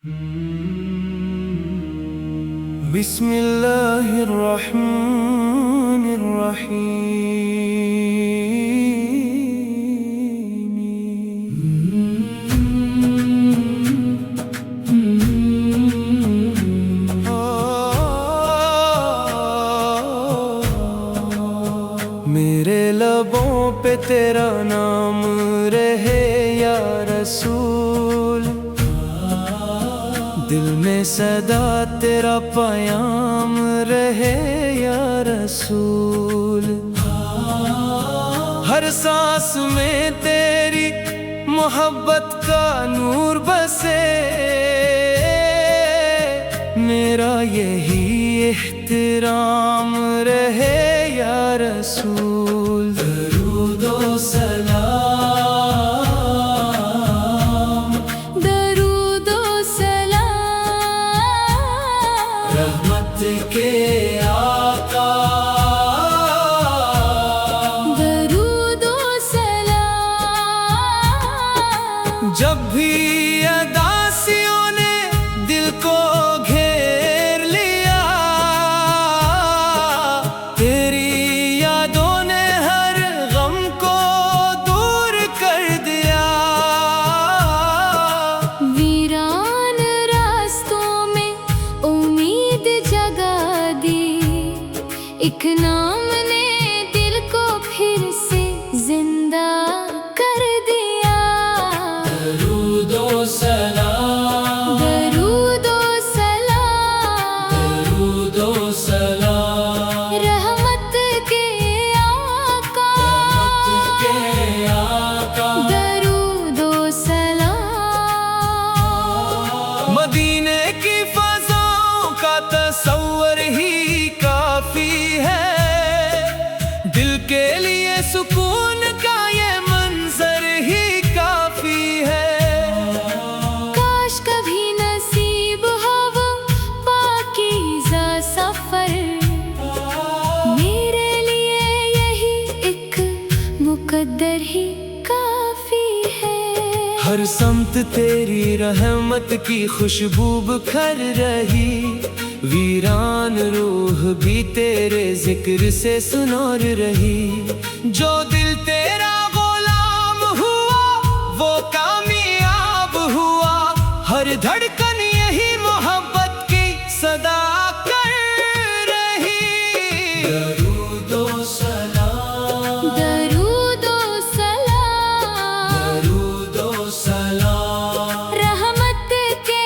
मेरे लबों पे तेरा नाम रहे या रसूल, दिल में सदा तेरा पयाम रहे या रसूल। हर सांस में तेरी मोहब्बत का नूर बसे, मेरा यही एहतराम रहे या रसूल। दरूद ओ सलाम, दरूद ओ सलाम, रहमत के आका। दरूद ओ सलाम। जब भी अदासियों ने दिल को घेर लिया, तेरी यादों ने हर गम को दूर कर दिया। वीरान रास्तों में उम्मीद जगा दी, एक नाम ने दिल को फिर से जिंदा कर दिया। दरूद ओ सलाम, दरूद ओ सलाम, दरूद ओ सलाम, रहमत के आका, रहमत के आका। दरूद ओ सलाम। मदीने की फ़ज़ाओं का तसव्वुर ही काफी है, दिल के लिए सुकून का ये मंजर ही काफी है। काश कभी नसीब हो वो पाकीज़ा सफर, मेरे लिए यही एक मुकद्दर ही काफी है। हर समत तेरी रहमत की खुशबू बिखर रही, वीरान रूह भी तेरे जिक्र से सुनौर रही। जो दिल तेरा गुलाम हुआ वो कामयाब हुआ, हर धड़कन यही मोहब्बत की सदा कर रही। दरूद ओ सलाम, दरूद ओ सलाम, दरूद ओ सलाम, रहमत के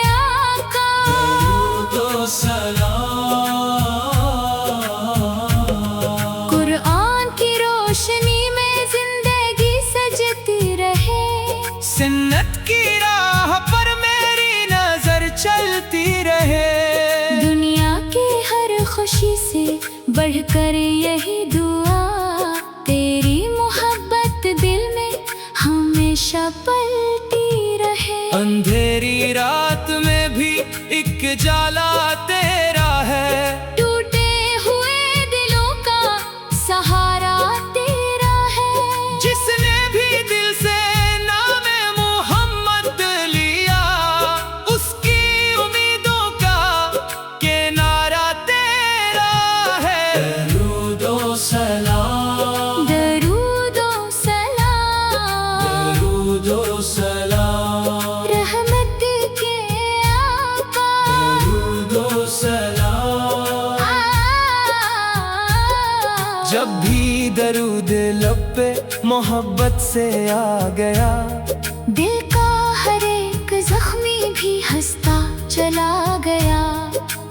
आका, दरूद ओ सलाम। कुरान की रोशनी में जिंदगी सजती रहे, सुन्नत की राह पर मेरी नजर चलती रहे। दुनिया की हर खुशी से बढ़कर यही दुआ, तेरी मोहब्बत दिल में हमेशा पलती रहे। अंधेरी रात में भी एक जाला तेरा है, टूटे हुए दिलों का सहारा तेरा है। जिसने भी दिल से नाम मोहम्मद लिया, उसकी उम्मीदों का किनारा तेरा है। दरूद ओ सलाम, दरूद ओ सलाम, दरूद ओ सलाम, रहमत के आका, दरूद ओ सलाम। जब भी दरूद लब पे मोहब्बत से आ गया, दिल का हर एक जख्मी भी हंसता चला गया।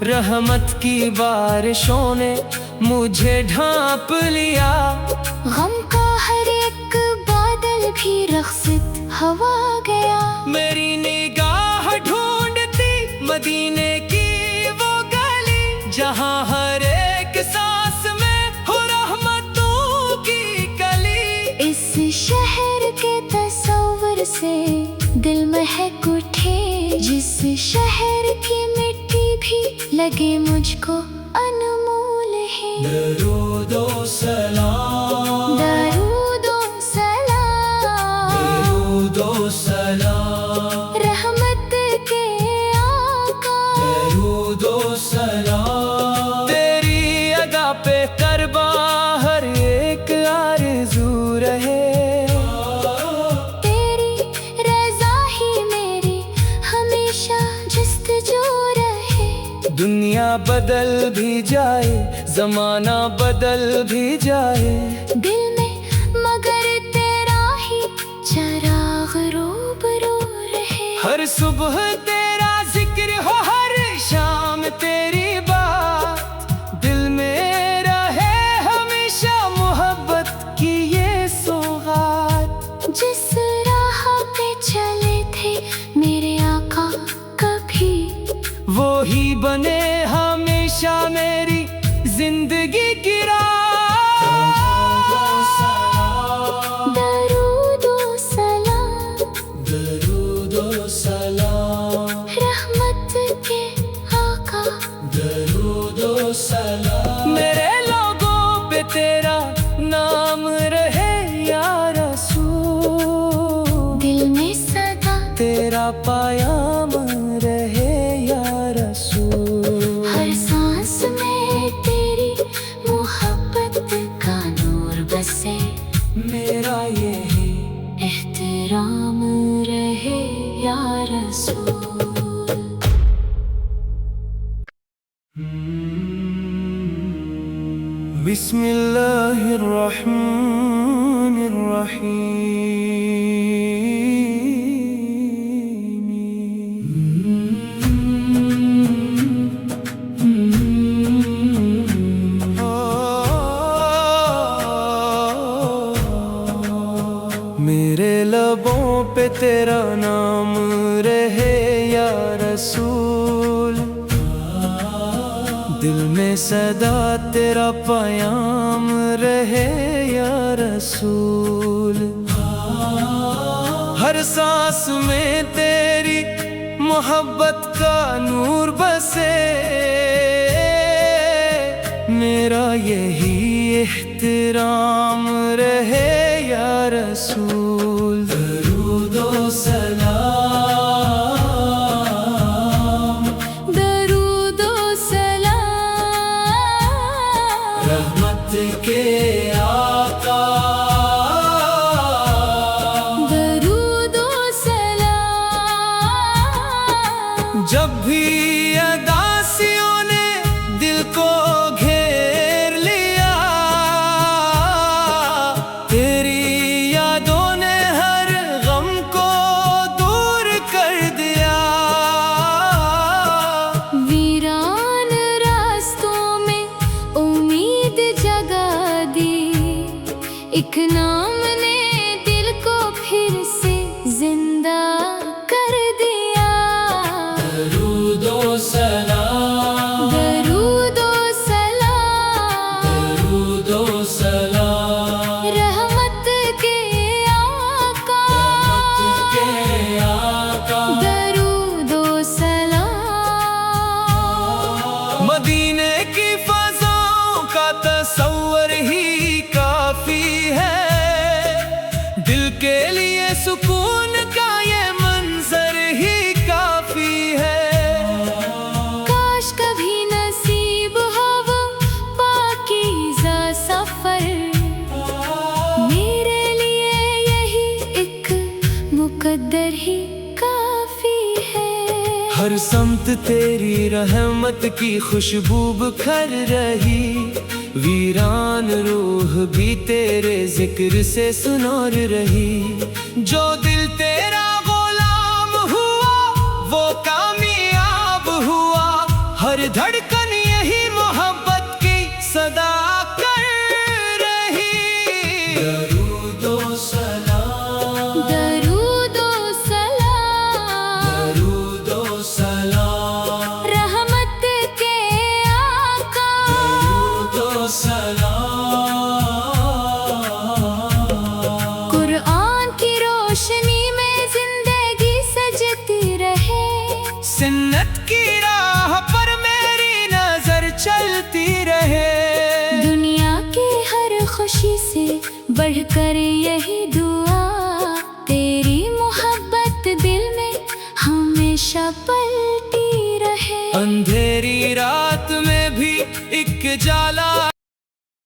रहमत की बारिशों ने मुझे ढांप लिया, गम का हर एक बादल भी रख्सत हवा गया। मेरी निगाह ढूंढती मदीने की वो गली, जहां हर एक सांस में हो रहमतों की कली। इस शहर के तस्वीर से दिल महक उठे, जिस शहर की मिट्टी भी लगे मुझको अनमोल है। दरूद ओ सलाम, दरूद ओ सलाम, दरूद ओ सलाम, रहमत के दुनिया बदल भी जाए, जमाना बदल भी जाए, दिल में मगर तेरा ही चराग रूबरू रहे। हर सुबह तेरा जिक्र हो, हर शाम तेरी बात, दिल में रहे हमेशा मोहब्बत की ये सौगात। जिस राह पे चले थे मेरे आका कभी, वो ही बने हमेशा मेरी जिंदगी की राह। दरूद ओ सलाम, दरूद ओ सलाम, रहमत के आका, दरूद ओ सलाम। मेरे लोगों पे तेरा नाम रहे या रसूल, दिल में सदा तेरा पायाम रहे या रसूल। हर सांस में तेरी मोहब्बत का नूर बसे, मेरा यही एहतराम रहे या रसूल। मेरे लबों पे तेरा नाम रहे या रसूल, दिल में सदा तेरा पैगाम रहे या रसूल। हर सांस में तेरी मोहब्बत का नूर बसे, मेरा यही एहतराम रहे या रसूल। दरूद ओ सलाम, दरूद ओ सलाम, रहमत के आका, दरूद ओ सलाम। जब भी अदासियों ने दिल को घेर लिया, तेरी यादों ने हर गम को दूर कर दिया। वीरान रास्तों में उम्मीद जगा दी, एक नाम ने दिल को फिर से जिंदा कर दिया। दरूद ओ सलाम, दरूद ओ सलाम, दरूद ओ सलाम, रहमत के आका, के आका। दरूद ओ सलाम। मदीने की फज़ाओं का तसव्वुर ही काफी है, दिल के लिए सुकून का ये मंजर ही काफी है। काश कभी नसीब हो वो पाकीज़ा सफर, मेरे लिए यही एक मुकद्दर ही काफी है। हर समत तेरी रहमत की खुशबू बिखर रही, वीरान रूह भी तेरे जिक्र से सुनौर रही। जो दिल तेरा गुलाम हुआ वो कामयाब हुआ, हर धड़कन यही मोहब्बत की सदा कर रही। दरूद ओ सलाम, दरूद ओ सलाम, दरूद ओ सलाम, रहमत के आका, दरूद ओ सलाम। कुरान की रोशनी में जिंदगी सजती रहे, सुन्नत की राह पर मेरी नजर चलती रहे। दुनिया की हर खुशी से बढ़कर यही दुआ, तेरी मोहब्बत दिल में हमेशा पलती रहे। अंधेरी रात में भी एक जाला